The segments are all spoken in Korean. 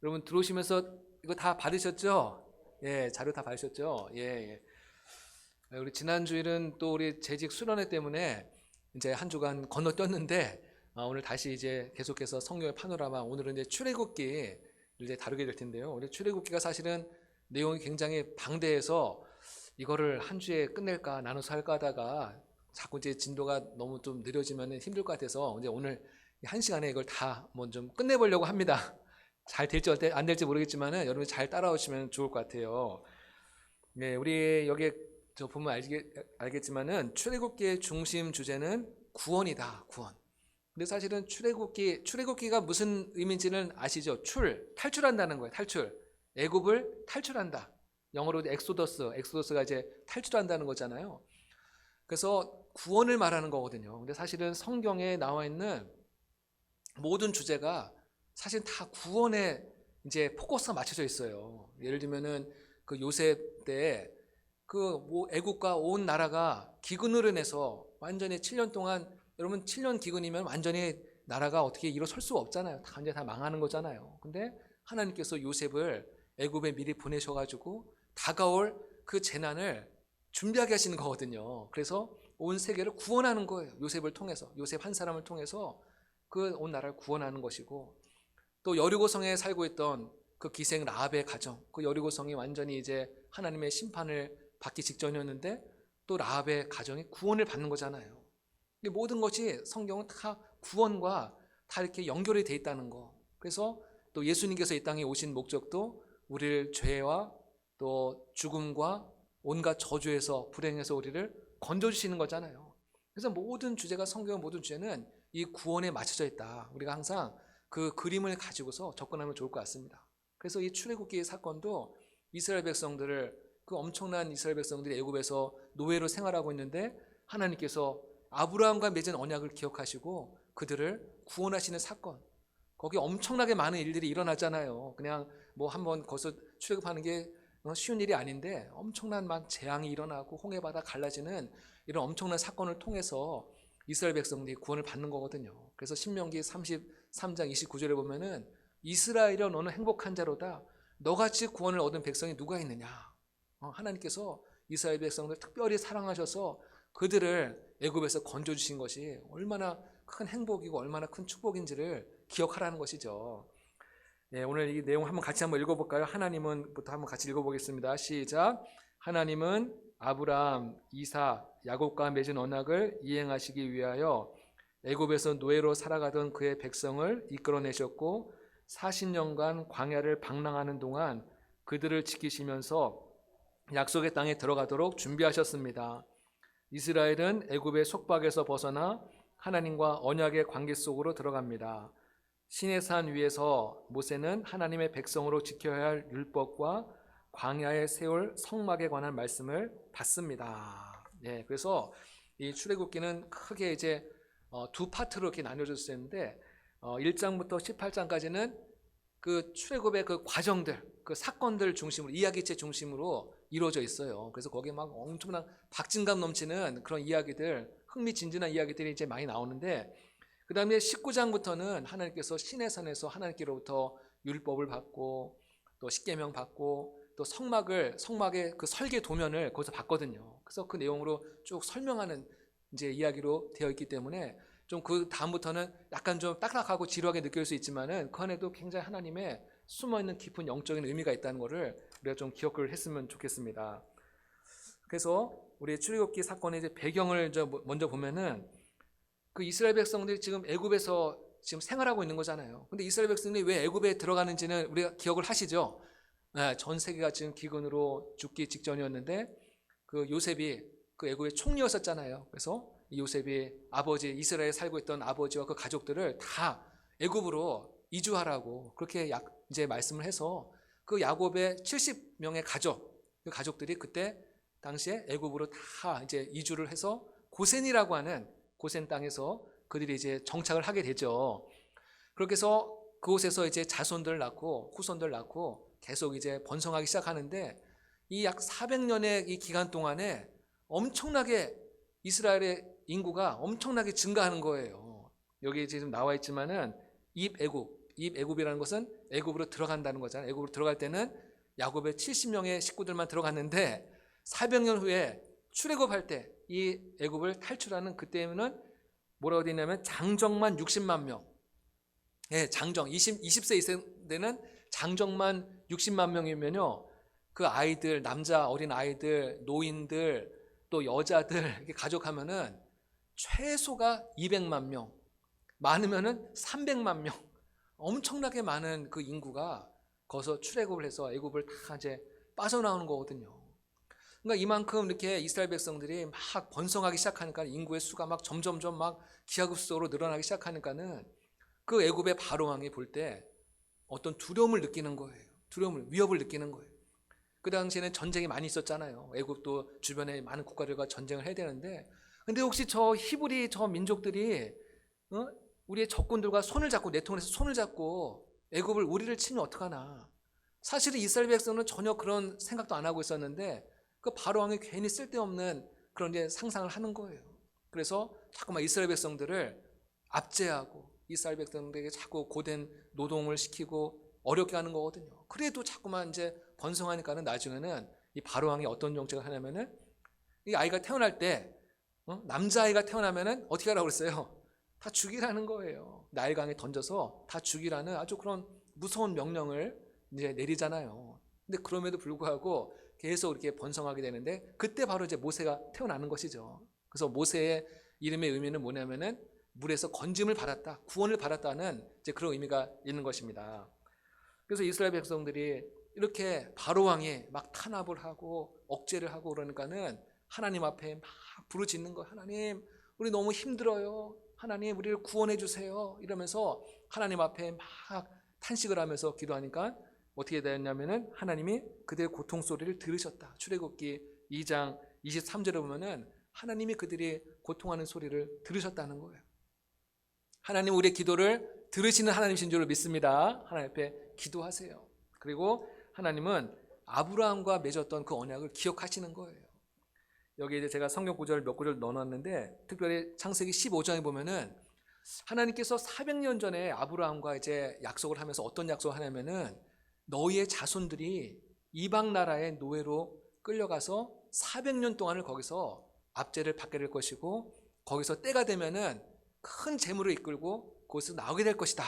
여러분 들어오시면서 이거 다 받으셨죠? 예, 자료 다 받으셨죠? 예, 예. 우리 지난 주일은 또 우리 재직 수련회 때문에 이제 한 주간 건너뛰었는데 오늘 다시 이제 계속해서 성경의 파노라마, 오늘은 이제 출애굽기 이제 다루게 될 텐데요. 우리 출애굽기가 사실은 내용이 굉장히 방대해서 이거를 한 주에 끝낼까 나눠서 할까 하다가 자꾸 이제 진도가 너무 좀 느려지면 힘들 것 같아서 이제 오늘 한 시간에 이걸 다 뭐 좀 끝내보려고 합니다. 잘 될지 안 될지 모르겠지만은 여러분이 잘 따라오시면 좋을 것 같아요. 네, 우리 여기 저 보면 알겠지만은 출애굽기의 중심 주제는 구원이다, 구원. 근데 사실은 출애굽기가 무슨 의미인지는 아시죠? 탈출한다는 거예요. 탈출. 애굽을 탈출한다. 영어로 엑소더스가 이제 탈출한다는 거잖아요. 그래서 구원을 말하는 거거든요. 근데 사실은 성경에 나와 있는 모든 주제가 사실 다 구원에 이제 포커스가 맞춰져 있어요. 예를 들면은 그 요셉 때 그 뭐 애국과 온 나라가 기근으로 인해서 완전히 7년 동안, 여러분 7년 기근이면 완전히 나라가 어떻게 일어설 수가 없잖아요. 다 완전히 다 망하는 거잖아요. 근데 하나님께서 요셉을 애굽에 미리 보내셔가지고 다가올 그 재난을 준비하게 하시는 거거든요. 그래서 온 세계를 구원하는 거예요. 요셉을 통해서, 요셉 한 사람을 통해서 그 온 나라를 구원하는 것이고, 또 여리고성에 살고 있던 그 기생 라합의 가정, 그 여리고성이 완전히 이제 하나님의 심판을 받기 직전이었는데 또 라합의 가정이 구원을 받는 거잖아요. 모든 것이 성경은 다 구원과 다 이렇게 연결이 돼 있다는 거. 그래서 또 예수님께서 이 땅에 오신 목적도 우리를 죄와 또 죽음과 온갖 저주에서, 불행에서 우리를 건져주시는 거잖아요. 그래서 모든 주제가, 성경의 모든 주제는 이 구원에 맞춰져 있다. 우리가 항상 그 그림을 가지고서 접근하면 좋을 것 같습니다. 그래서 이 출애굽기 사건도 이스라엘 백성들을, 그 엄청난 이스라엘 백성들이 애굽에서 노예로 생활하고 있는데 하나님께서 아브라함과 맺은 언약을 기억하시고 그들을 구원하시는 사건, 거기 엄청나게 많은 일들이 일어나잖아요. 그냥 뭐 한번 거기서 출애굽하는 게 쉬운 일이 아닌데 엄청난 막 재앙이 일어나고 홍해바다 갈라지는 이런 엄청난 사건을 통해서 이스라엘 백성들이 구원을 받는 거거든요. 그래서 신명기 33장 29절에 보면은 이스라엘이여 너는 행복한 자로다. 너같이 구원을 얻은 백성이 누가 있느냐. 하나님께서 이스라엘 백성들 특별히 사랑하셔서 그들을 애굽에서 건져주신 것이 얼마나 큰 행복이고 얼마나 큰 축복인지를 기억하라는 것이죠. 네, 오늘 이 내용 같이 한번 읽어볼까요? 하나님은부터 한번 같이 읽어보겠습니다. 시작. 하나님은 아브라함, 이삭, 야곱과 맺은 언약을 이행하시기 위하여 애굽에서 노예로 살아가던 그의 백성을 이끌어내셨고 40년간 광야를 방랑하는 동안 그들을 지키시면서 약속의 땅에 들어가도록 준비하셨습니다. 이스라엘은 애굽의 속박에서 벗어나 하나님과 언약의 관계 속으로 들어갑니다. 시내산 위에서 모세는 하나님의 백성으로 지켜야 할 율법과 광야에 세울 성막에 관한 말씀을 받습니다. 네, 그래서 이 출애굽기는 크게 이제 두 파트로 이렇게 나뉘어져 있는데 1장부터 18장까지는 그 출애굽의 그 과정들, 그 사건들 중심으로, 이야기체 중심으로 이루어져 있어요. 그래서 거기에 막 엄청난 박진감 넘치는 그런 이야기들, 흥미진진한 이야기들이 이제 많이 나오는데, 그 다음에 19장부터는 하나님께서 시내산에서 하나님께로부터 율법을 받고 또 십계명 받고 또 성막의 그 설계 도면을 거기서 봤거든요. 그래서 그 내용으로 쭉 설명하는 이제 이야기로 되어 있기 때문에 좀 그 다음부터는 약간 좀 딱딱하고 지루하게 느낄 수 있지만은 그 안에도 굉장히 하나님의 숨어있는 깊은 영적인 의미가 있다는 것을 우리가 좀 기억을 했으면 좋겠습니다. 그래서 우리 출애굽기 사건의 이제 배경을 먼저 보면은 그 이스라엘 백성들이 지금 애굽에서 지금 생활하고 있는 거잖아요. 근데 이스라엘 백성들이 왜 애굽에 들어가는지는 우리가 기억을 하시죠? 네, 전 세계가 지금 기근으로 죽기 직전이었는데 그 요셉이 그 애굽의 총리였었잖아요. 그래서 요셉이 이스라엘에 살고 있던 아버지와 그 가족들을 다 애굽으로 이주하라고 그렇게 이제 말씀을 해서 그 야곱의 70명의 그 가족들이 그때 당시에 애굽으로 다 이제 이주를 해서 고센이라고 하는 고센 땅에서 그들이 이제 정착을 하게 되죠. 그렇게 해서 그곳에서 이제 자손들 낳고 후손들 낳고 계속 이제 번성하기 시작하는데 이 약 400년의 이 기간 동안에 엄청나게 이스라엘의 인구가 엄청나게 증가하는 거예요. 여기 지금 나와 있지만은 입애굽, 애굽이라는 것은 애굽으로 들어간다는 거잖아요. 애굽으로 들어갈 때는 야곱의 70명의 식구들만 들어갔는데 400년 후에 출애굽할 때 이 애굽을 탈출하는 그때는 뭐라고 되어 있냐면 장정만 60만 명. 예, 장정 20세 이상되는 장정만 60만 명이면요. 그 아이들, 남자 어린 아이들, 노인들, 또 여자들 이렇게 가족하면은 최소가 200만 명, 많으면은 300만 명. 엄청나게 많은 그 인구가 거기서 출애굽을 해서 애굽을 다 이제 빠져나오는 거거든요. 그러니까 이만큼 이렇게 이스라엘 백성들이 막 번성하기 시작하니까 인구의 수가 막 점점점 막 기하급수적으로 늘어나기 시작하니까는 그 애굽의 바로 왕이 볼 때 어떤 두려움을 느끼는 거예요. 위협을 느끼는 거예요. 그 당시에는 전쟁이 많이 있었잖아요. 애굽도 주변에 많은 국가들과 전쟁을 해야 되는데, 근데 혹시 저 히브리 저 민족들이 우리의 적군들과 손을 잡고 내통해서 손을 잡고 애굽을 우리를 치면 어떡하나. 사실은 이스라엘 백성은 전혀 그런 생각도 안 하고 있었는데 그 바로 왕이 괜히 쓸데없는 그런 이제 상상을 하는 거예요. 그래서 자꾸만 이스라엘 백성들을 압제하고 이스라엘 백성들에게 자꾸 고된 노동을 시키고 어렵게 하는 거거든요. 그래도 자꾸만 이제 번성하니까는 나중에는 이 바로 왕이 어떤 정책을 하냐면은 이 아이가 태어날 때 남자아이가 태어나면은 어떻게 하라고 그랬어요? 다 죽이라는 거예요. 나일강에 던져서 다 죽이라는 아주 그런 무서운 명령을 이제 내리잖아요. 근데 그럼에도 불구하고 계속 이렇게 번성하게 되는데 그때 바로 이제 모세가 태어나는 것이죠. 그래서 모세의 이름의 의미는 뭐냐면은 물에서 건짐을 받았다, 구원을 받았다는 이제 그런 의미가 있는 것입니다. 그래서 이스라엘 백성들이 이렇게 바로 왕이 막 탄압을 하고 억제를 하고 그러니까는 하나님 앞에 막 부르짖는 거. 하나님, 우리 너무 힘들어요. 하나님, 우리를 구원해 주세요. 이러면서 하나님 앞에 막 탄식을 하면서 기도하니까 어떻게 되었냐면은 하나님이 그들의 고통 소리를 들으셨다. 출애굽기 2장 23절에 보면은 하나님이 그들이 고통하는 소리를 들으셨다는 거예요. 하나님 우리의 기도를 들으시는 하나님이신 줄 믿습니다. 하나님 앞에 기도하세요. 그리고 하나님은 아브라함과 맺었던 그 언약을 기억하시는 거예요. 여기 이제 제가 성경 구절을 몇 구절 넣어놨는데 특별히 창세기 15장에 보면은 하나님께서 400년 전에 아브라함과 이제 약속을 하면서 어떤 약속을 하냐면은 너희의 자손들이 이방 나라의 노예로 끌려가서 400년 동안을 거기서 압제를 받게 될 것이고 거기서 때가 되면은 큰 재물을 이끌고 거기서 나오게 될 것이다.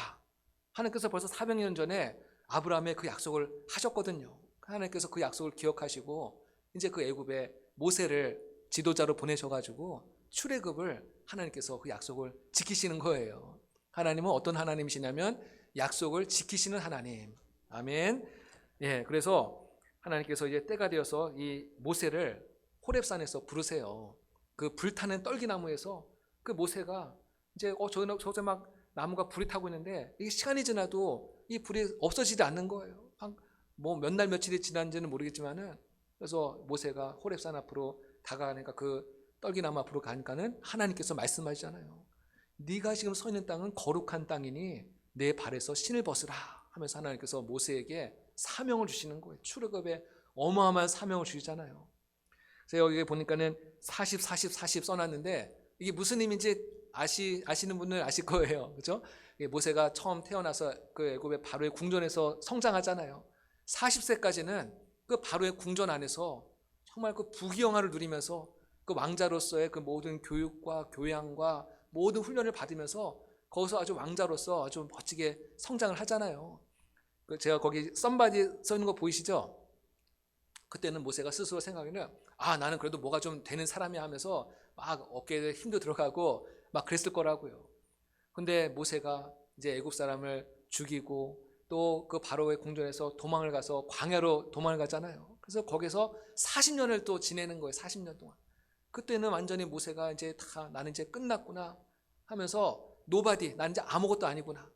하나님께서 벌써 400년 전에 아브라함의 그 약속을 하셨거든요. 하나님께서 그 약속을 기억하시고 이제 그 애굽에 모세를 지도자로 보내셔가지고 출애굽을 하나님께서 그 약속을 지키시는 거예요. 하나님은 어떤 하나님이시냐면 약속을 지키시는 하나님. 아멘. 예, 그래서 하나님께서 이제 때가 되어서 이 모세를 호렙산에서 부르세요. 그 불타는 떨기나무에서 그 모세가 이제 저기서 막 나무가 불이 타고 있는데 이게 시간이 지나도 이 불이 없어지지 않는 거예요. 뭐 몇 날 며칠이 지난지는 모르겠지만은 그래서 모세가 호렙산 앞으로 다가가니까 그 떨기나무 앞으로 가니까는 하나님께서 말씀하시잖아요. 네가 지금 서 있는 땅은 거룩한 땅이니 내 발에서 신을 벗으라 하면서 하나님께서 모세에게 사명을 주시는 거예요. 출애굽에 어마어마한 사명을 주시잖아요. 그래서 여기 보니까는 40, 40, 40 써놨는데 이게 무슨 의미인지 아시는 분은 아실 거예요. 그렇죠? 모세가 처음 태어나서 그 애굽의 바로의 궁전에서 성장하잖아요. 40세까지는 그 바로의 궁전 안에서 정말 그 부귀영화를 누리면서 그 왕자로서의 그 모든 교육과 교양과 모든 훈련을 받으면서 거기서 아주 왕자로서 아주 멋지게 성장을 하잖아요. 제가 거기 썸바디 써 있는 거 보이시죠? 그때는 모세가 스스로 생각에는 나는 그래도 뭐가 좀 되는 사람이야 하면서 막 어깨에 힘도 들어가고 막 그랬을 거라고요. 근데 모세가 이제 애굽 사람을 죽이고 또 그 바로의 궁전에서 도망을 가서 광야로 도망을 가잖아요. 그래서 거기서 40년을 또 지내는 거예요. 40년 동안. 그때는 완전히 모세가 이제 나는 이제 끝났구나 하면서 노바디, 난 이제 아무것도 아니구나.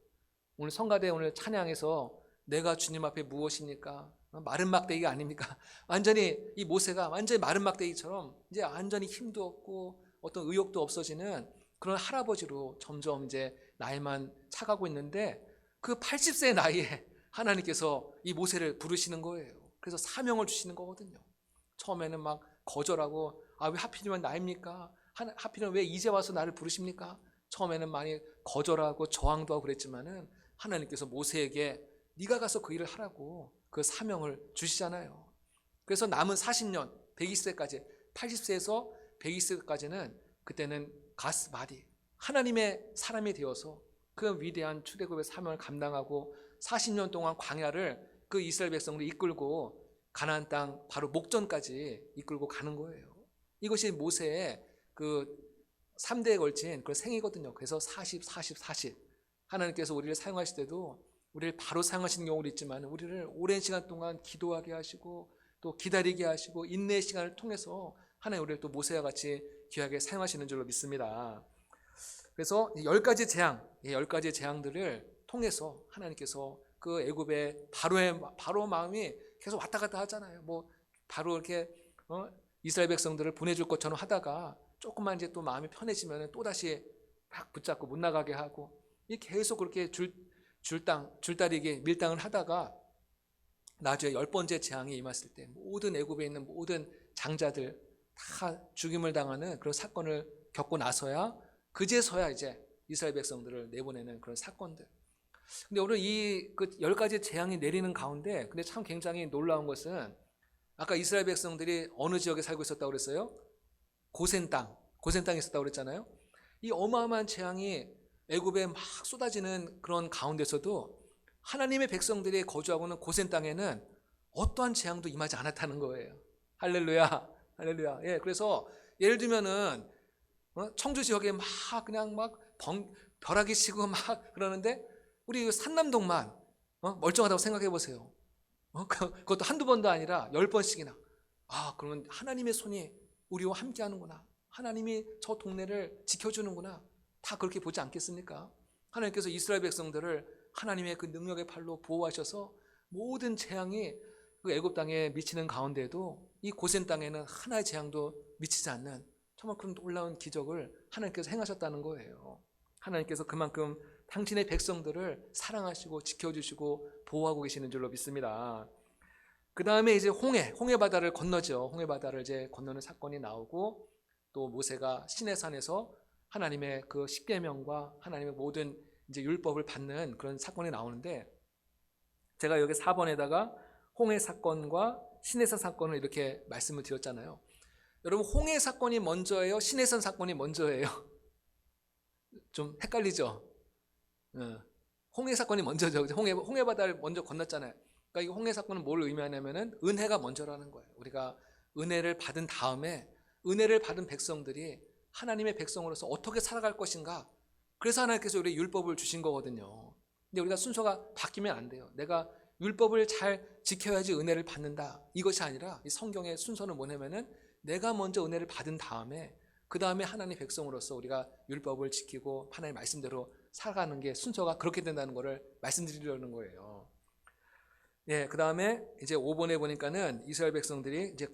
오늘 성가대 오늘 찬양에서 내가 주님 앞에 무엇입니까? 마른 막대기가 아닙니까? 완전히 이 모세가 완전히 마른 막대기처럼 이제 완전히 힘도 없고 어떤 의욕도 없어지는 그런 할아버지로 점점 이제 나이만 차가고 있는데 그 80세의 나이에 하나님께서 이 모세를 부르시는 거예요. 그래서 사명을 주시는 거거든요. 처음에는 막 거절하고 왜 하필이면 나입니까? 하필이면 왜 이제 와서 나를 부르십니까? 처음에는 많이 거절하고 저항도 하고 그랬지만은 하나님께서 모세에게 네가 가서 그 일을 하라고 그 사명을 주시잖아요. 그래서 남은 40년 120세까지 80세에서 120세까지는 그때는 가스바디 하나님의 사람이 되어서 그 위대한 출애굽의 사명을 감당하고 40년 동안 광야를 그 이스라엘 백성을 이끌고 가나안 땅 바로 목전까지 이끌고 가는 거예요. 이것이 모세의 그 3대에 걸친 그 생이거든요. 그래서 40, 40, 40 하나님께서 우리를 사용하실 때도 우리를 바로 사용하시는 경우도 있지만 우리를 오랜 시간 동안 기도하게 하시고 또 기다리게 하시고 인내의 시간을 통해서 하나님 우리를 또 모세와 같이 귀하게 사용하시는 줄로 믿습니다. 그래서 10가지 재앙, 10가지 재앙들을 통해서 하나님께서 그 애굽의 바로 마음이 계속 왔다 갔다 하잖아요. 뭐 바로 이렇게 이스라엘 백성들을 보내줄 것처럼 하다가 조금만 이제 또 마음이 편해지면 또 다시 막 붙잡고 못 나가게 하고 이 계속 그렇게 줄다리기 밀당을 하다가 나중에 10번째 재앙이 임했을 때 모든 애굽에 있는 모든 장자들 다 죽임을 당하는 그런 사건을 겪고 나서야 그제서야 이제 이스라엘 백성들을 내보내는 그런 사건들. 근데 오늘 이 그 10가지 재앙이 내리는 가운데 근데 참 굉장히 놀라운 것은 아까 이스라엘 백성들이 어느 지역에 살고 있었다고 그랬어요? 고센 땅에 있었다고 그랬잖아요. 이 어마어마한 재앙이 애굽에 막 쏟아지는 그런 가운데서도 하나님의 백성들이 거주하고는 고센 땅에는 어떠한 재앙도 임하지 않았다는 거예요. 할렐루야, 할렐루야. 예, 그래서 예를 들면은 청주 지역에 막 그냥 막 벼락이 치고 막 그러는데 우리 산남동만 멀쩡하다고 생각해 보세요. 그것도 한두 번도 아니라 10번씩이나. 그러면 하나님의 손이 우리와 함께 하는구나. 하나님이 저 동네를 지켜주는구나. 다 그렇게 보지 않겠습니까? 하나님께서 이스라엘 백성들을 하나님의 그 능력의 팔로 보호하셔서 모든 재앙이 그 애굽 땅에 미치는 가운데도 이 고센 땅에는 하나의 재앙도 미치지 않는 정말 그런 놀라운 기적을 하나님께서 행하셨다는 거예요. 하나님께서 그만큼 당신의 백성들을 사랑하시고 지켜주시고 보호하고 계시는 줄로 믿습니다. 그 다음에 이제 홍해 바다를 건너죠. 홍해 바다를 이제 건너는 사건이 나오고 또 모세가 시내산에서 하나님의 그 십계명과 하나님의 모든 이제 율법을 받는 그런 사건이 나오는데 제가 여기 4번에다가 홍해 사건과 시내산 사건을 이렇게 말씀을 드렸잖아요. 여러분 홍해 사건이 먼저예요? 시내산 사건이 먼저예요? 좀 헷갈리죠? 홍해 사건이 먼저죠. 홍해 바다를 먼저 건넜잖아요. 그러니까 이 홍해 사건은 뭘 의미하냐면은 은혜가 먼저라는 거예요. 우리가 은혜를 받은 다음에 은혜를 받은 백성들이 하나님의 백성으로서 어떻게 살아갈 것인가. 그래서 하나님께서 우리 율법을 주신 거거든요. 근데 우리가 순서가 바뀌면 안 돼요. 내가 율법을 잘 지켜야지 은혜를 받는다. 이것이 아니라 이 성경의 순서는 뭐냐면은 내가 먼저 은혜를 받은 다음에 그 다음에 하나님의 백성으로서 우리가 율법을 지키고 하나님의 말씀대로 살아가는 게 순서가 그렇게 된다는 것을 말씀드리려는 거예요. 예, 그 다음에 이제 5번에 보니까는 이스라엘 백성들이 이제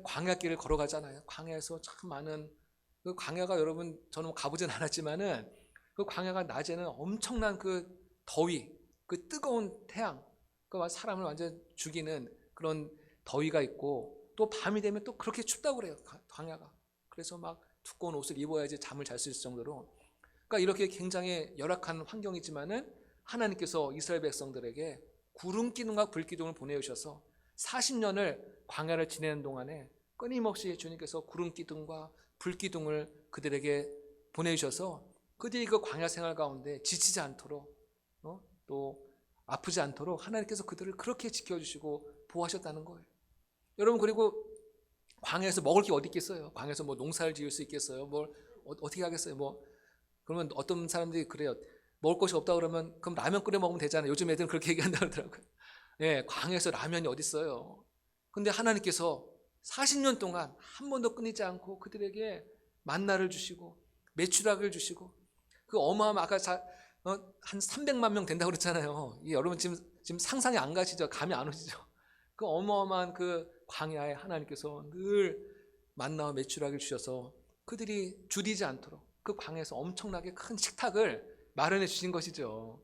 광야길을 걸어가잖아요. 광야에서 참 많은 그 광야가 여러분 저는 가보진 않았지만은 그 광야가 낮에는 엄청난 그 더위, 그 뜨거운 태양, 그 사람을 완전 죽이는 그런 더위가 있고 또 밤이 되면 또 그렇게 춥다고 그래요. 광야가. 그래서 막 두꺼운 옷을 입어야지 잠을 잘 수 있을 정도로. 그러니까 이렇게 굉장히 열악한 환경이지만은 하나님께서 이스라엘 백성들에게 구름 기둥과 불 기둥을 보내주셔서 40년을 광야를 지내는 동안에 끊임없이 주님께서 구름 기둥과 불 기둥을 그들에게 보내주셔서 그들이 그 광야 생활 가운데 지치지 않도록 또 아프지 않도록 하나님께서 그들을 그렇게 지켜주시고 보호하셨다는 거예요. 여러분 그리고 광야에서 먹을 게 어디 있겠어요? 광야에서 뭐 농사를 지을 수 있겠어요? 뭘 어떻게 하겠어요? 뭐 그러면 어떤 사람들이 그래요. 먹을 것이 없다 그러면 그럼 라면 끓여 먹으면 되잖아요. 요즘 애들은 그렇게 얘기한다 그러더라고요. 예, 광야에서 라면이 어디 있어요? 근데 하나님께서 40년 동안 한 번도 끊이지 않고 그들에게 만나를 주시고 메추락을 주시고 그 어마어마한 아까 한 300만 명 된다고 그랬잖아요. 여러분 지금 상상이 안 가시죠? 감이 안 오시죠? 그 어마어마한 그 광야에 하나님께서 늘 만나와 메추락을 주셔서 그들이 줄이지 않도록 그 광야에서 엄청나게 큰 식탁을 마련해 주신 것이죠.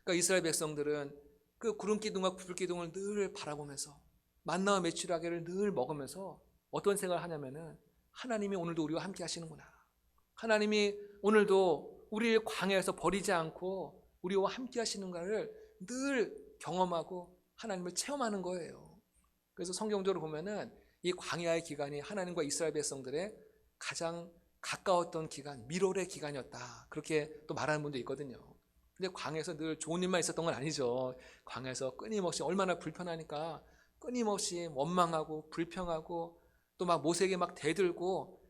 그러니까 이스라엘 백성들은 그 구름 기둥과 불 기둥을 늘 바라보면서 만나와 메추라기를 늘 먹으면서 어떤 생각을 하냐면은 하나님이 오늘도 우리와 함께 하시는구나. 하나님이 오늘도 우리를 광야에서 버리지 않고 우리와 함께 하시는가를 늘 경험하고 하나님을 체험하는 거예요. 그래서 성경적으로 보면은 이 광야의 기간이 하나님과 이스라엘 백성들의 가장 가까웠던 기간, 밀월의 기간이었다. 그렇게 또 말하는 분도 있거든요. 근데 광야에서 늘 좋은 일만 있었던 건 아니죠. 광야에서 끊임없이 얼마나 불편하니까 끊임없이 원망하고 불평하고 또 막 모세에게 막 대들고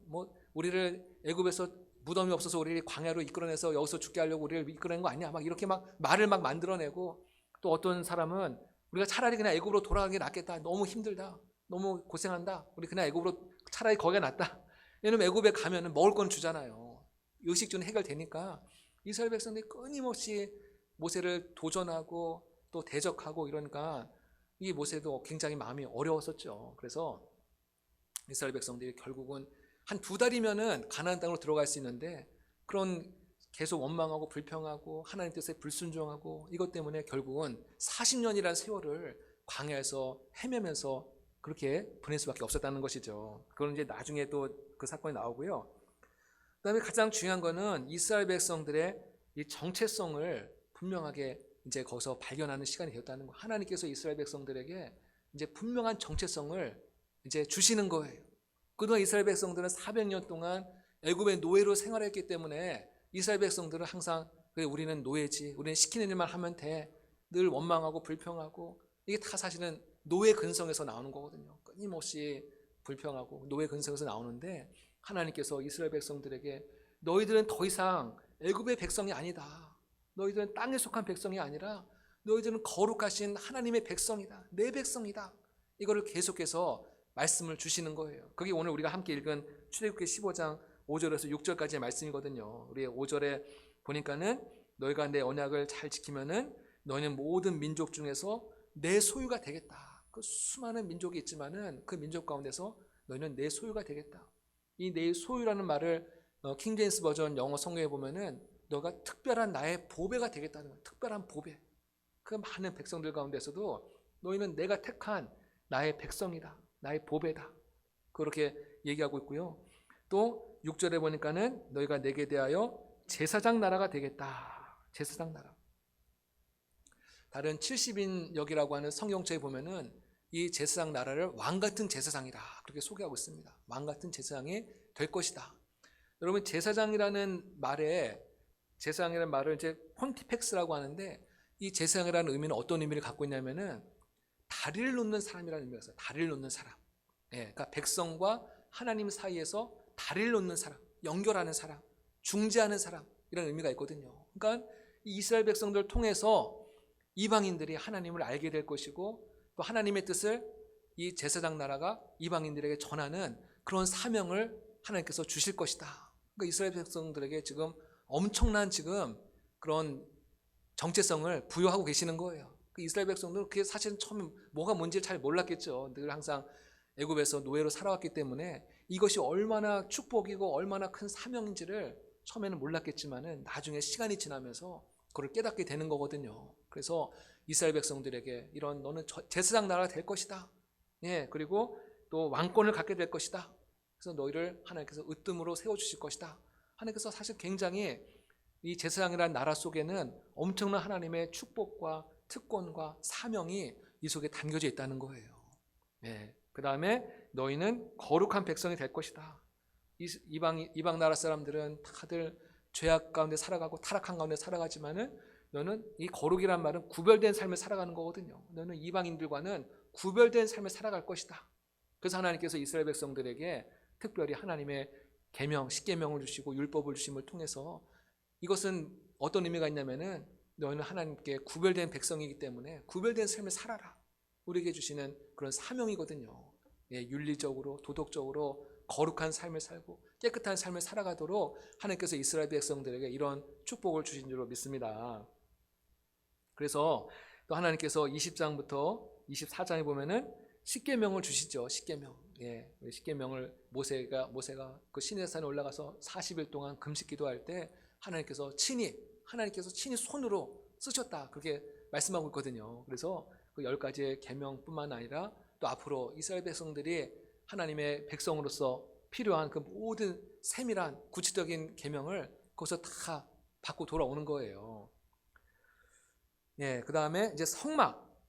뭐 우리를 애굽에서 무덤이 없어서 우리를 광야로 이끌어내서 여기서 죽게 하려고 우리를 이끌어낸 거 아니야? 막 이렇게 막 말을 막 만들어내고 또 어떤 사람은 우리가 차라리 그냥 애굽으로 돌아가는 게 낫겠다. 너무 힘들다. 너무 고생한다. 우리 그냥 애굽으로 차라리 거기가 낫다. 왜냐면 애굽에 가면은 먹을 건 주잖아요. 의식주는 해결되니까 이스라엘 백성들이 끊임없이 모세를 도전하고 또 대적하고 이러니까 이 모세도 굉장히 마음이 어려웠었죠. 그래서 이스라엘 백성들이 결국은 한 2달이면은 가나안 땅으로 들어갈 수 있는데 그런 계속 원망하고 불평하고 하나님 뜻에 불순종하고 이것 때문에 결국은 40년이라는 세월을 광야에서 헤매면서 그렇게 보낼 수밖에 없었다는 것이죠. 그건 이제 나중에 또 그 사건이 나오고요. 그다음에 가장 중요한 거는 이스라엘 백성들의 이 정체성을 분명하게 이제 거기서 발견하는 시간이 되었다는 거. 하나님께서 이스라엘 백성들에게 이제 분명한 정체성을 이제 주시는 거예요. 그동안 이스라엘 백성들은 400년 동안 애굽의 노예로 생활했기 때문에 이스라엘 백성들은 항상 그래 우리는 노예지, 우리는 시키는 일만 하면 돼, 늘 원망하고 불평하고 이게 다 사실은 노예 근성에서 나오는 거거든요. 끊임없이 불평하고 노예 근성에서 나오는데 하나님께서 이스라엘 백성들에게 너희들은 더 이상 애굽의 백성이 아니다. 너희들은 땅에 속한 백성이 아니라 너희들은 거룩하신 하나님의 백성이다. 내 백성이다. 이거를 계속해서 말씀을 주시는 거예요. 그게 오늘 우리가 함께 읽은 출애굽기 15장 5절에서 6절까지의 말씀이거든요. 우리 5절에 보니까는 너희가 내 언약을 잘 지키면은 너희는 모든 민족 중에서 내 소유가 되겠다. 그 수많은 민족이 있지만은 그 민족 가운데서 너희는 내 소유가 되겠다. 이 내 소유라는 말을 킹제임스 버전 영어 성경에 보면은 너가 특별한 나의 보배가 되겠다는 거야. 특별한 보배. 그 많은 백성들 가운데서도 너희는 내가 택한 나의 백성이다. 나의 보배다. 그렇게 얘기하고 있고요. 또 6절에 보니까는 너희가 내게 대하여 제사장 나라가 되겠다. 제사장 나라. 다른 70인역이라고 하는 성경책에 보면은 이 제사장 나라를 왕같은 제사장이다. 그렇게 소개하고 있습니다. 왕같은 제사장이 될 것이다. 여러분 제사장이라는 말을 이제 폰티펙스라고 하는데 이 제사장이라는 의미는 어떤 의미를 갖고 있냐면은 다리를 놓는 사람이라는 의미가 있어요. 다리를 놓는 사람. 예, 그러니까 백성과 하나님 사이에서 다리를 놓는 사람, 연결하는 사람, 중재하는 사람 이런 의미가 있거든요. 그러니까 이 이스라엘 백성들을 통해서 이방인들이 하나님을 알게 될 것이고 또 하나님의 뜻을 이 제사장 나라가 이방인들에게 전하는 그런 사명을 하나님께서 주실 것이다. 그러니까 이스라엘 백성들에게 지금 엄청난 지금 그런 정체성을 부여하고 계시는 거예요. 그 이스라엘 백성들은 그게 사실은 처음 뭐가 뭔지 잘 몰랐겠죠. 늘 항상 애굽에서 노예로 살아왔기 때문에 이것이 얼마나 축복이고 얼마나 큰 사명인지를 처음에는 몰랐겠지만은 나중에 시간이 지나면서 그걸 깨닫게 되는 거거든요. 그래서 이스라엘 백성들에게 이런 너는 제사장 나라가 될 것이다. 예, 그리고 또 왕권을 갖게 될 것이다. 그래서 너희를 하나님께서 으뜸으로 세워주실 것이다. 하나님께서 사실 굉장히 이 제사장이라는 나라 속에는 엄청난 하나님의 축복과 특권과 사명이 이 속에 담겨져 있다는 거예요. 예, 그 다음에 너희는 거룩한 백성이 될 것이다. 이방 나라 사람들은 다들 죄악 가운데 살아가고 타락한 가운데 살아가지만은 너는 이 거룩이란 말은 구별된 삶을 살아가는 거거든요. 너는 이방인들과는 구별된 삶을 살아갈 것이다. 그래서 하나님께서 이스라엘 백성들에게 특별히 하나님의 계명, 십계명을 주시고 율법을 주심을 통해서 이것은 어떤 의미가 있냐면은 너희는 하나님께 구별된 백성이기 때문에 구별된 삶을 살아라. 우리에게 주시는 그런 사명이거든요. 예, 윤리적으로 도덕적으로 거룩한 삶을 살고 깨끗한 삶을 살아가도록 하나님께서 이스라엘 백성들에게 이런 축복을 주신 줄로 믿습니다. 그래서 또 하나님께서 20장부터 24장에 보면은 십계명을 주시죠. 십계명. 예, 십계명을 모세가 그 시내 산에 올라가서 40일 동안 금식 기도할 때 하나님께서 친히 손으로 쓰셨다. 그렇게 말씀하고 있거든요. 그래서 그 10가지의 계명뿐만 아니라 또 앞으로 이스라엘 백성들이 하나님의 백성으로서 필요한 그 모든 세밀한 구체적인 계명을 거기서 다 받고 돌아오는 거예요. 예, 그 다음에 이제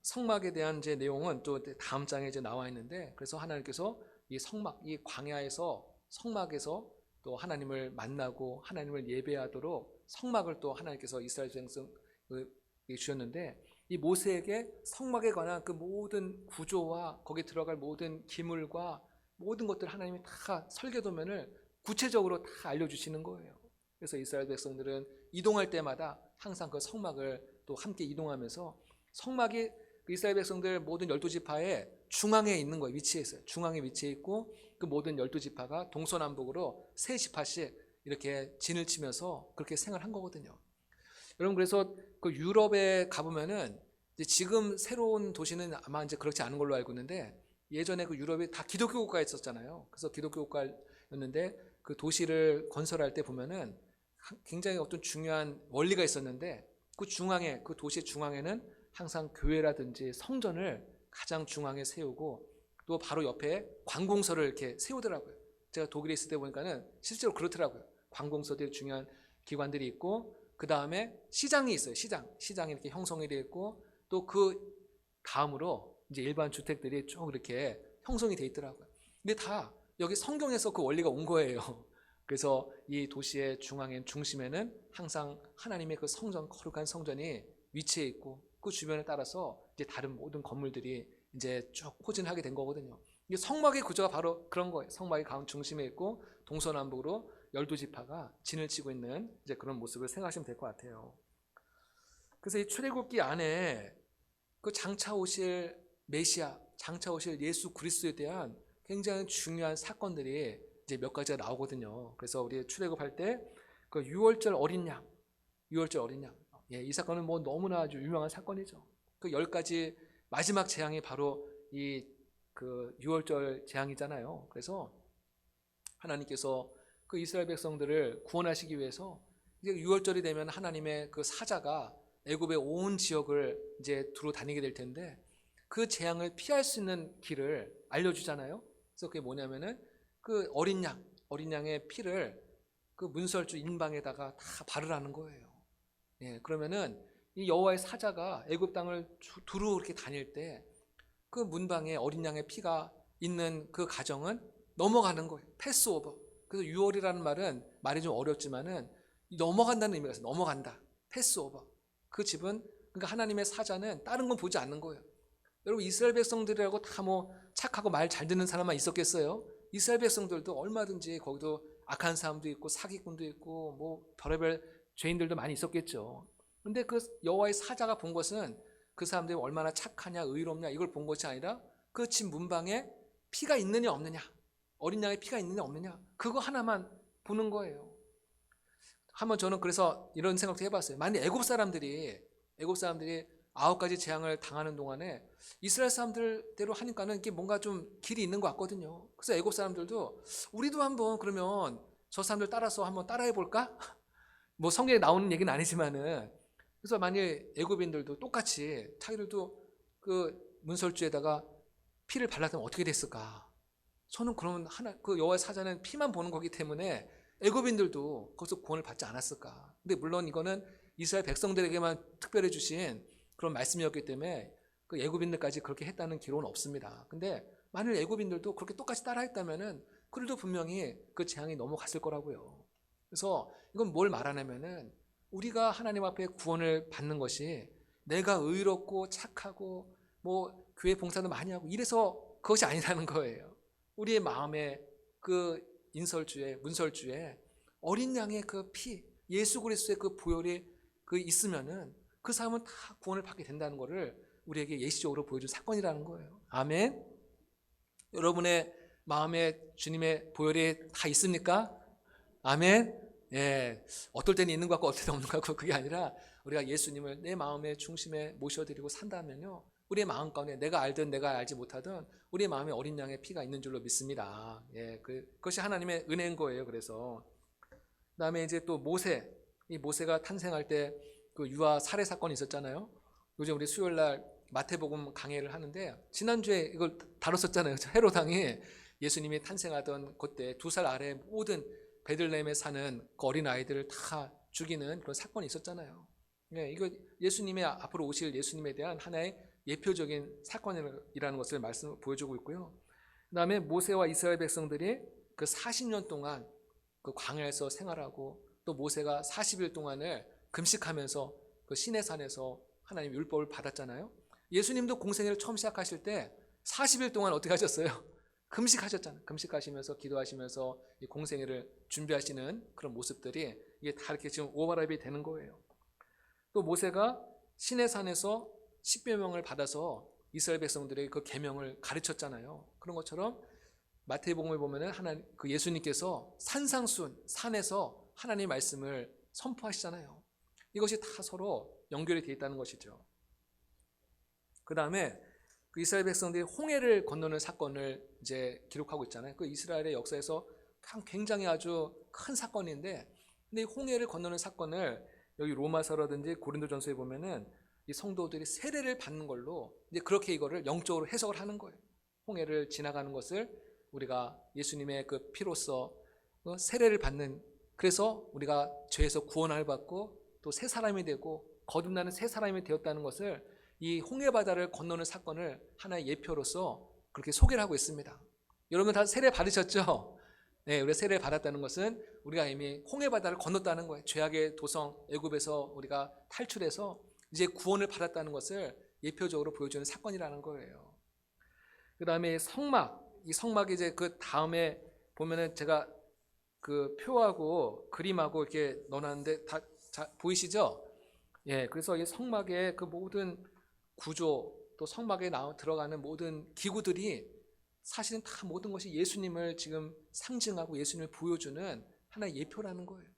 성막에 대한 이제 내용은 또 다음 장에 이제 나와 있는데, 그래서 하나님께서 이 성막, 이 광야에서 성막에서 또 하나님을 만나고 하나님을 예배하도록 성막을 또 하나님께서 이스라엘 백성에게 주셨는데, 이 모세에게 성막에 관한 그 모든 구조와 거기에 들어갈 모든 기물과 모든 것들 하나님이 다 설계도면을 구체적으로 다 알려주시는 거예요. 그래서 이스라엘 백성들은 이동할 때마다 항상 그 성막을 또 함께 이동하면서, 성막이 이스라엘 백성들 모든 12지파의 중앙에 있는 거예요. 위치해 있어요. 중앙에 위치해 있고, 그 모든 12지파가 동서남북으로 3지파씩 이렇게 진을 치면서 그렇게 생활한 거거든요. 여러분, 그래서 그 유럽에 가보면은 이제 지금 새로운 도시는 아마 이제 그렇지 않은 걸로 알고 있는데, 예전에 그 유럽이 다 기독교 국가였었잖아요. 그래서 기독교 국가였는데 그 도시를 건설할 때 보면은 굉장히 어떤 중요한 원리가 있었는데, 그 중앙에, 그 도시 중앙에는 항상 교회라든지 성전을 가장 중앙에 세우고, 또 바로 옆에 관공서를 이렇게 세우더라고요. 제가 독일에 있을 때 보니까는 실제로 그렇더라고요. 관공서들이 중요한 기관들이 있고, 그 다음에 시장이 있어요. 시장이 이렇게 형성이 되어 있고, 또 그 다음으로 이제 일반 주택들이 쭉 이렇게 형성이 되어 있더라고요. 근데 다 여기 성경에서 그 원리가 온 거예요. 그래서 이 도시의 중심에는 항상 하나님의 그 성전, 거룩한 성전이 위치해 있고, 그 주변에 따라서 이제 다른 모든 건물들이 이제 쭉 포진하게 된 거거든요. 이게 성막의 구조가 바로 그런 거예요. 성막이 가운 중심에 있고 동서남북으로 12지파가 진을 치고 있는 이제 그런 모습을 생각하시면 될 것 같아요. 그래서 이 출애굽기 안에 그 장차 오실 메시아, 장차 오실 예수 그리스도에 대한 굉장히 중요한 사건들이 이제 몇 가지가 나오거든요. 그래서 우리 출애굽할 때 그 유월절 어린 양, 예, 이 사건은 뭐 너무나 아주 유명한 사건이죠. 그 10가지 마지막 재앙이 바로 이 그 유월절 재앙이잖아요. 그래서 하나님께서 그 이스라엘 백성들을 구원하시기 위해서 이제 유월절이 되면 하나님의 그 사자가 애굽의 온 지역을 이제 두루 다니게 될 텐데, 그 재앙을 피할 수 있는 길을 알려주잖아요. 그래서 그게 뭐냐면은 그 어린 양의 피를 그 문설주 인방에다가 다 바르라는 거예요. 예, 그러면은 이 여호와의 사자가 애굽 땅을 두루 이렇게 다닐 때 그 문방에 어린 양의 피가 있는 그 가정은 넘어가는 거예요. 패스오버. 그래서 유월이라는 말이 좀 어렵지만은 넘어간다는 의미가 있어요. 넘어간다. 패스오버. 그 집은, 그러니까 하나님의 사자는 다른 건 보지 않는 거예요. 여러분, 이스라엘 백성들이라고 다 뭐 착하고 말 잘 듣는 사람만 있었겠어요? 이스라엘 백성들도 얼마든지 거기도 악한 사람도 있고 사기꾼도 있고 뭐 별의별 죄인들도 많이 있었겠죠. 근데 그 여호와의 사자가 본 것은 그 사람들이 얼마나 착하냐 의롭냐 이걸 본 것이 아니라 그 집 문방에 피가 있느냐 없느냐, 어린 양의 피가 있느냐 없느냐, 그거 하나만 보는 거예요. 한번 저는 그래서 이런 생각도 해봤어요. 만약 애굽 사람들이 9가지 재앙을 당하는 동안에 이스라엘 사람들대로 하니까는 이게 뭔가 좀 길이 있는 것 같거든요. 그래서 애굽 사람들도 우리도 한번 그러면 저 사람들 따라서 한번 따라해 볼까? 뭐 성경에 나오는 얘기는 아니지만은, 그래서 만약 애굽인들도 똑같이 자기들도 그 문설주에다가 피를 발랐다면 어떻게 됐을까? 저는 그러면 그 여호와의 사자는 피만 보는 거기 때문에 애굽인들도 거기서 구원을 받지 않았을까? 근데 물론 이거는 이스라엘 백성들에게만 특별히 주신 그런 말씀이었기 때문에 그 애굽인들까지 그렇게 했다는 기록은 없습니다. 근데 만일 애굽인들도 그렇게 똑같이 따라했다면은 그들도 분명히 그 재앙이 넘어갔을 거라고요. 그래서 이건 뭘 말하냐면은 우리가 하나님 앞에 구원을 받는 것이 내가 의롭고 착하고 뭐 교회 봉사도 많이 하고 이래서 그것이 아니라는 거예요. 우리의 마음에 그 문설주에 어린 양의 그 피, 예수 그리스도의 그 보혈이 그 있으면은 그 사람은 다 구원을 받게 된다는 것을 우리에게 예시적으로 보여준 사건이라는 거예요. 아멘. 여러분의 마음에 주님의 보혈이 다 있습니까? 아멘. 예, 어떨 때는 있는 것 같고 어떨 때는 없는 것 같고, 그게 아니라 우리가 예수님을 내 마음의 중심에 모셔드리고 산다면요, 우리의 마음 가운데 내가 알든 내가 알지 못하든 우리의 마음에 어린 양의 피가 있는 줄로 믿습니다. 예, 그것이 하나님의 은혜인 거예요. 그래서 그다음에 이제 또 이 모세가 탄생할 때 그 유아 살해 사건이 있었잖아요. 요즘 우리 수요일 날 마태복음 강해를 하는데 지난주에 이걸 다뤘었잖아요. 헤롯 왕이 예수님이 탄생하던 그때 2살 아래 모든 베들레헴에 사는 그 어린 아이들을 다 죽이는 그런 사건이 있었잖아요. 네, 이거 예수님의 앞으로 오실 예수님에 대한 하나의 예표적인 사건이라는 것을 보여주고 있고요. 그다음에 모세와 이스라엘 백성들이 그 40년 동안 그 광야에서 생활하고 또 모세가 40일 동안을 금식하면서 그 시내산에서 하나님 율법을 받았잖아요. 예수님도 공생애를 처음 시작하실 때 40일 동안 어떻게 하셨어요? 금식하셨잖아요. 금식하시면서 기도하시면서 이 공생애를 준비하시는 그런 모습들이 이게 다 이렇게 지금 오버랩이 되는 거예요. 또 모세가 시내산에서 십계명을 받아서 이스라엘 백성들에게 그 계명을 가르쳤잖아요. 그런 것처럼 마태복음을 보면은 하나님 그 예수님께서 산상순 산에서 하나님의 말씀을 선포하시잖아요. 이것이 다 서로 연결이 되어 있다는 것이죠. 그 다음에 그 이스라엘 백성들이 홍해를 건너는 사건을 이제 기록하고 있잖아요. 그 이스라엘의 역사에서 굉장히 아주 큰 사건인데, 근데 이 홍해를 건너는 사건을 여기 로마서라든지 고린도전서에 보면은 이 성도들이 세례를 받는 걸로 이제 그렇게 이거를 영적으로 해석을 하는 거예요. 홍해를 지나가는 것을 우리가 예수님의 그 피로써 세례를 받는, 그래서 우리가 죄에서 구원을 받고 또 새 사람이 되고 거듭나는 새 사람이 되었다는 것을 이 홍해 바다를 건너는 사건을 하나의 예표로서 그렇게 소개를 하고 있습니다. 여러분 다 세례 받으셨죠? 네, 우리가 세례를 받았다는 것은 우리가 이미 홍해 바다를 건넜다는 거예요. 죄악의 도성 애굽에서 우리가 탈출해서 이제 구원을 받았다는 것을 예표적으로 보여주는 사건이라는 거예요. 그 다음에 성막, 이 성막이 이제 그 다음에 보면은 제가 그 표하고 그림하고 이렇게 넣어놨는데 다 보이시죠? 예, 그래서 이 성막의 그 모든 구조, 또 성막에 들어가는 모든 기구들이 사실은 다 모든 것이 예수님을 지금 상징하고 예수님을 보여주는 하나의 예표라는 거예요.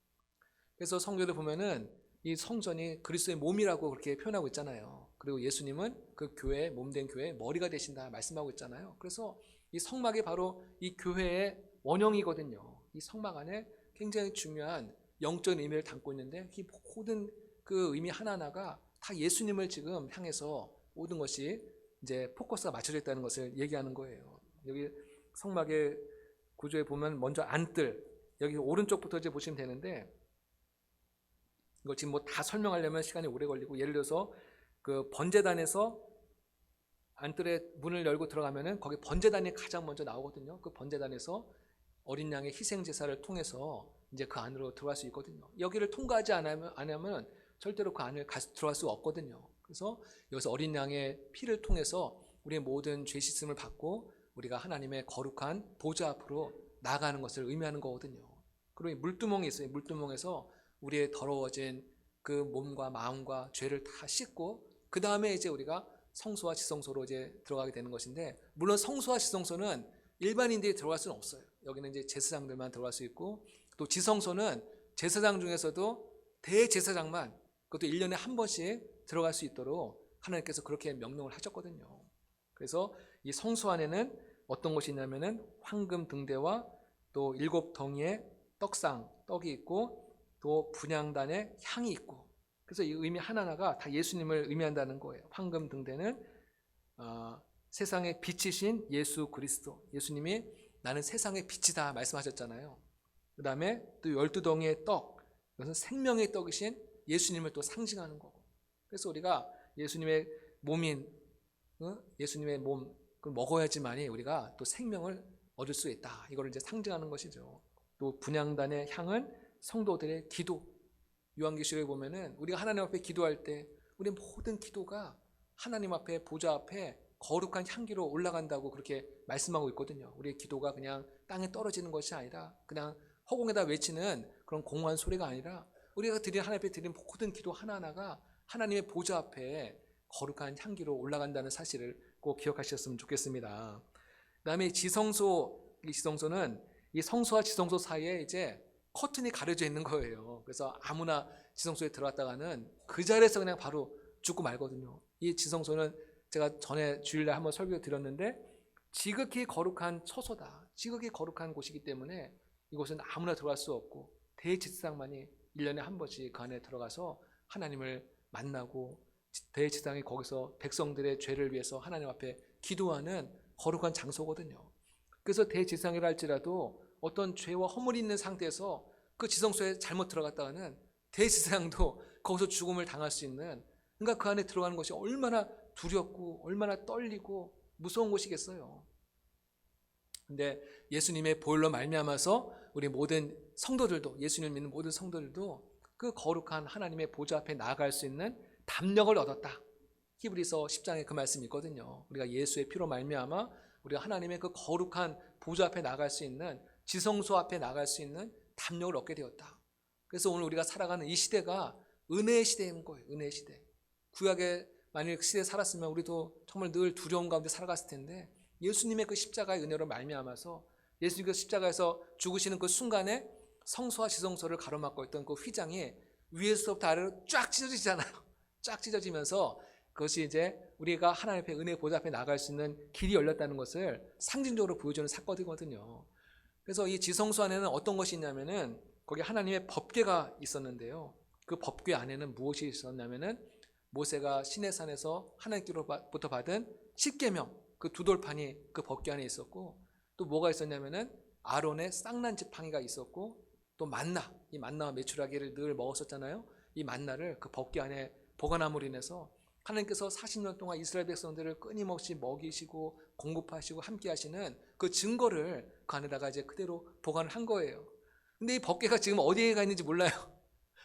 그래서 성경을 보면은 이 성전이 그리스도의 몸이라고 그렇게 표현하고 있잖아요. 그리고 예수님은 그 교회, 몸된 교회의 머리가 되신다 말씀하고 있잖아요. 그래서 이 성막이 바로 이 교회의 원형이거든요. 이 성막 안에 굉장히 중요한 영적인 의미를 담고 있는데 이 모든 그 의미 하나하나가 다 예수님을 지금 향해서 모든 것이 이제 포커스가 맞춰져 있다는 것을 얘기하는 거예요. 여기 성막의 구조에 보면 먼저 안뜰, 여기 오른쪽부터 이제 보시면 되는데, 이거 지금 뭐 다 설명하려면 시간이 오래 걸리고, 예를 들어서 그 번제단에서 안뜰에 문을 열고 들어가면은 거기 번제단이 가장 먼저 나오거든요. 그 번제단에서 어린 양의 희생 제사를 통해서 이제 그 안으로 들어갈 수 있거든요. 여기를 통과하지 않으면 절대로 그 안을 들어갈 수가 없거든요. 그래서 여기서 어린 양의 피를 통해서 우리의 모든 죄 씻음을 받고 우리가 하나님의 거룩한 보좌 앞으로 나아가는 것을 의미하는 거거든요. 그리고 물두멍이 있어요. 물두멍에서 우리의 더러워진 그 몸과 마음과 죄를 다 씻고 그 다음에 이제 우리가 성소와 지성소로 이제 들어가게 되는 것인데, 물론 성소와 지성소는 일반인들이 들어갈 수는 없어요. 여기는 이제 제사장들만 들어갈 수 있고, 또 지성소는 제사장 중에서도 대제사장만, 그것도 1년에 한 번씩 들어갈 수 있도록 하나님께서 그렇게 명령을 하셨거든요. 그래서 이 성소 안에는 어떤 것이 있냐면은 황금 등대와 또 7덩이의 떡이 있고 또 분향단의 향이 있고, 그래서 이 의미 하나하나가 다 예수님을 의미한다는 거예요. 황금 등대는 세상의 빛이신 예수 그리스도, 예수님이 나는 세상의 빛이다 말씀하셨잖아요. 그 다음에 또 12덩이의 떡, 이것은 생명의 떡이신 예수님을 또 상징하는 거고, 그래서 우리가 예수님의 몸인 예수님의 몸 그걸 먹어야지만이 우리가 또 생명을 얻을 수 있다, 이거를 이제 상징하는 것이죠. 또 분향단의 향은 성도들의 기도, 요한계시록에 보면은 우리가 하나님 앞에 기도할 때 우리 모든 기도가 하나님 앞에 보좌 앞에 거룩한 향기로 올라간다고 그렇게 말씀하고 있거든요. 우리의 기도가 그냥 땅에 떨어지는 것이 아니라 그냥 허공에다 외치는 그런 공허한 소리가 아니라 우리가 하나님 앞에 드리는 모든 기도 하나하나가 하나님의 보좌 앞에 거룩한 향기로 올라간다는 사실을 꼭 기억하셨으면 좋겠습니다. 그 다음에 지성소는 이 성소와 지성소 사이에 이제 커튼이 가려져 있는 거예요. 그래서 아무나 지성소에 들어갔다가는 그 자리에서 그냥 바로 죽고 말거든요. 이 지성소는 제가 전에 주일날 한번 설교 드렸는데 지극히 거룩한 처소다, 지극히 거룩한 곳이기 때문에 이곳은 아무나 들어갈 수 없고 대제사장만이 1년에 한 번씩 그 안에 들어가서 하나님을 만나고 대제사장이 거기서 백성들의 죄를 위해서 하나님 앞에 기도하는 거룩한 장소거든요. 그래서 대제사장이라 할지라도 어떤 죄와 허물이 있는 상태에서 그 지성소에 잘못 들어갔다가는 대제사장도 거기서 죽음을 당할 수 있는, 그러니까 그 안에 들어가는 것이 얼마나 두렵고 얼마나 떨리고 무서운 곳이겠어요. 근데 예수님의 보혈로 말미암아서 우리 모든 성도들도, 예수님을 믿는 모든 성도들도 그 거룩한 하나님의 보좌 앞에 나아갈 수 있는 담력을 얻었다. 히브리서 10장에 그 말씀이 있거든요. 우리가 예수의 피로 말미암아 우리가 하나님의 그 거룩한 보좌 앞에 나갈 수 있는, 지성소 앞에 나갈 수 있는 담력을 얻게 되었다. 그래서 오늘 우리가 살아가는 이 시대가 은혜의 시대인 거예요. 은혜의 시대. 구약에 만일 시대에 살았으면 우리도 정말 늘 두려움 가운데 살아갔을 텐데, 예수님의 그 십자가의 은혜로 말미암아서 예수님 그 십자가에서 죽으시는 그 순간에 성소와 지성소를 가로막고 있던 그 휘장이 위에서부터 아래로 쫙 찢어지잖아요. 쫙 찢어지면서 그것이 이제 우리가 하나님 앞에, 은혜 보좌 앞에 나갈 수 있는 길이 열렸다는 것을 상징적으로 보여주는 사건이거든요. 그래서 이 지성소 안에는 어떤 것이 있냐면은 거기 하나님의 법궤가 있었는데요. 그 법궤 안에는 무엇이 있었냐면은 모세가 시내산에서 하나님께로부터 받은 십계명, 그 두 돌판이 그 법궤 안에 있었고, 또 뭐가 있었냐면은 아론의 쌍난 지팡이가 있었고, 또 만나, 이 만나와 메추라기를 늘 먹었었잖아요. 이 만나를 그 법궤 안에 보관함으로 인해서 하나님께서 40년 동안 이스라엘 백성들을 끊임없이 먹이시고 공급하시고 함께 하시는 그 증거를 그 안에다가 이제 그대로 보관을 한 거예요. 근데 이 법궤가 지금 어디에 가 있는지 몰라요.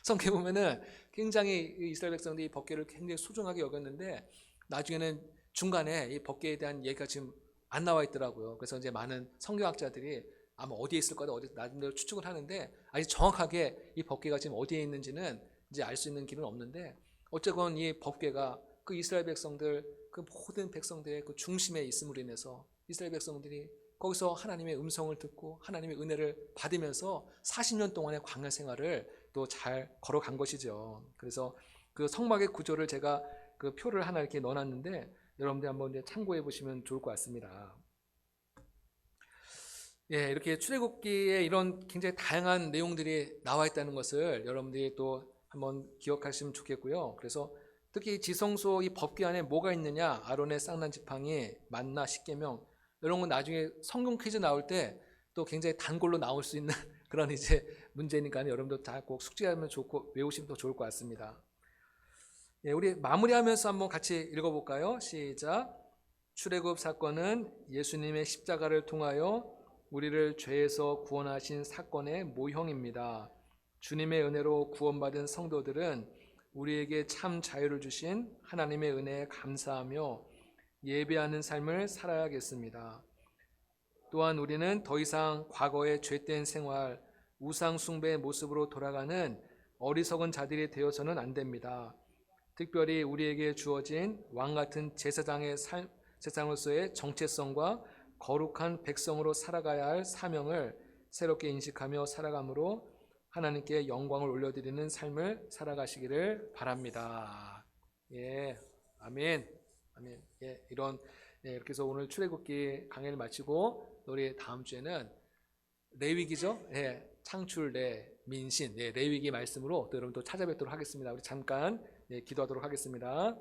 성경에 보면은 굉장히 이스라엘 백성들이 이 법궤를 굉장히 소중하게 여겼는데, 나중에는 중간에 이 법궤에 대한 얘기가 지금 안 나와 있더라고요. 그래서 이제 많은 성경학자들이 아마 어디에 있을 거다, 어디 나름대로 추측을 하는데, 아직 정확하게 이 법궤가 지금 어디에 있는지는 이제 알 수 있는 길은 없는데, 어쨌건 이 법궤가 그 이스라엘 백성들, 그 모든 백성들의 그 중심에 있음으로 인해서 이스라엘 백성들이 거기서 하나님의 음성을 듣고 하나님의 은혜를 받으면서 40년 동안의 광야 생활을 또 잘 걸어간 것이죠. 그래서 그 성막의 구조를 제가 그 표를 하나 이렇게 넣어놨는데, 여러분들 한번 이제 참고해 보시면 좋을 것 같습니다. 예, 이렇게 출애굽기에 이런 굉장히 다양한 내용들이 나와 있다는 것을 여러분들이 또 한번 기억하시면 좋겠고요. 그래서 특히 지성소 이 법궤 안에 뭐가 있느냐, 아론의 쌍난 지팡이, 만나, 십계명, 이런 건 나중에 성경 퀴즈 나올 때 또 굉장히 단골로 나올 수 있는 그런 이제 문제니까 여러분들 다 꼭 숙지하면 좋고 외우시면 더 좋을 것 같습니다. 예, 우리 마무리하면서 한번 같이 읽어볼까요? 시작. 출애굽 사건은 예수님의 십자가를 통하여 우리를 죄에서 구원하신 사건의 모형입니다. 주님의 은혜로 구원받은 성도들은 우리에게 참 자유를 주신 하나님의 은혜에 감사하며 예배하는 삶을 살아야겠습니다. 또한 우리는 더 이상 과거의 죄된 생활, 우상 숭배의 모습으로 돌아가는 어리석은 자들이 되어서는 안 됩니다. 특별히 우리에게 주어진 왕같은 제사장으로서의 정체성과 거룩한 백성으로 살아가야 할 사명을 새롭게 인식하며 살아감으로 하나님께 영광을 올려드리는 삶을 살아가시기를 바랍니다. 예, 아멘, 아멘. 예, 이렇게 해서 오늘 출애굽기 강의를 마치고 우리 다음 주에는 레위기죠. 예, 창출, 민신, 예, 레위기 말씀으로 또 여러분 또 찾아뵙도록 하겠습니다. 우리 잠깐 기도하도록 하겠습니다.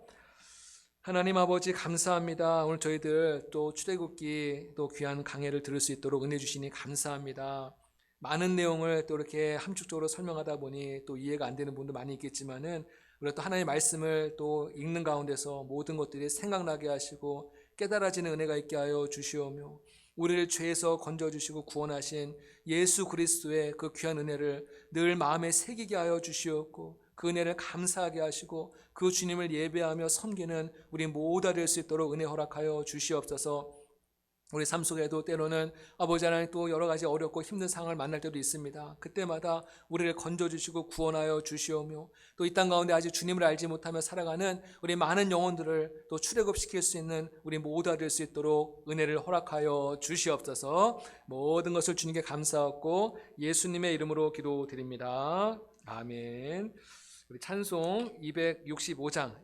하나님 아버지 감사합니다. 오늘 저희들 또 출애굽기 또 귀한 강해를 들을 수 있도록 은혜 주시니 감사합니다. 많은 내용을 또 이렇게 함축적으로 설명하다 보니 또 이해가 안 되는 분도 많이 있겠지만은 우리가 또 하나님의 말씀을 또 읽는 가운데서 모든 것들이 생각나게 하시고 깨달아지는 은혜가 있게 하여 주시오며, 우리를 죄에서 건져주시고 구원하신 예수 그리스도의 그 귀한 은혜를 늘 마음에 새기게 하여 주시옵고, 그 은혜를 감사하게 하시고 그 주님을 예배하며 섬기는 우리 모두 될 수 있도록 은혜 허락하여 주시옵소서. 우리 삶 속에도 때로는 아버지 하나님 또 여러 가지 어렵고 힘든 상황을 만날 때도 있습니다. 그때마다 우리를 건져주시고 구원하여 주시오며, 또 이 땅 가운데 아직 주님을 알지 못하며 살아가는 우리 많은 영혼들을 또 출애굽시킬 수 있는 우리 모두 될 수 있도록 은혜를 허락하여 주시옵소서. 모든 것을 주님께 감사하고 예수님의 이름으로 기도드립니다. 아멘. 우리 찬송 265장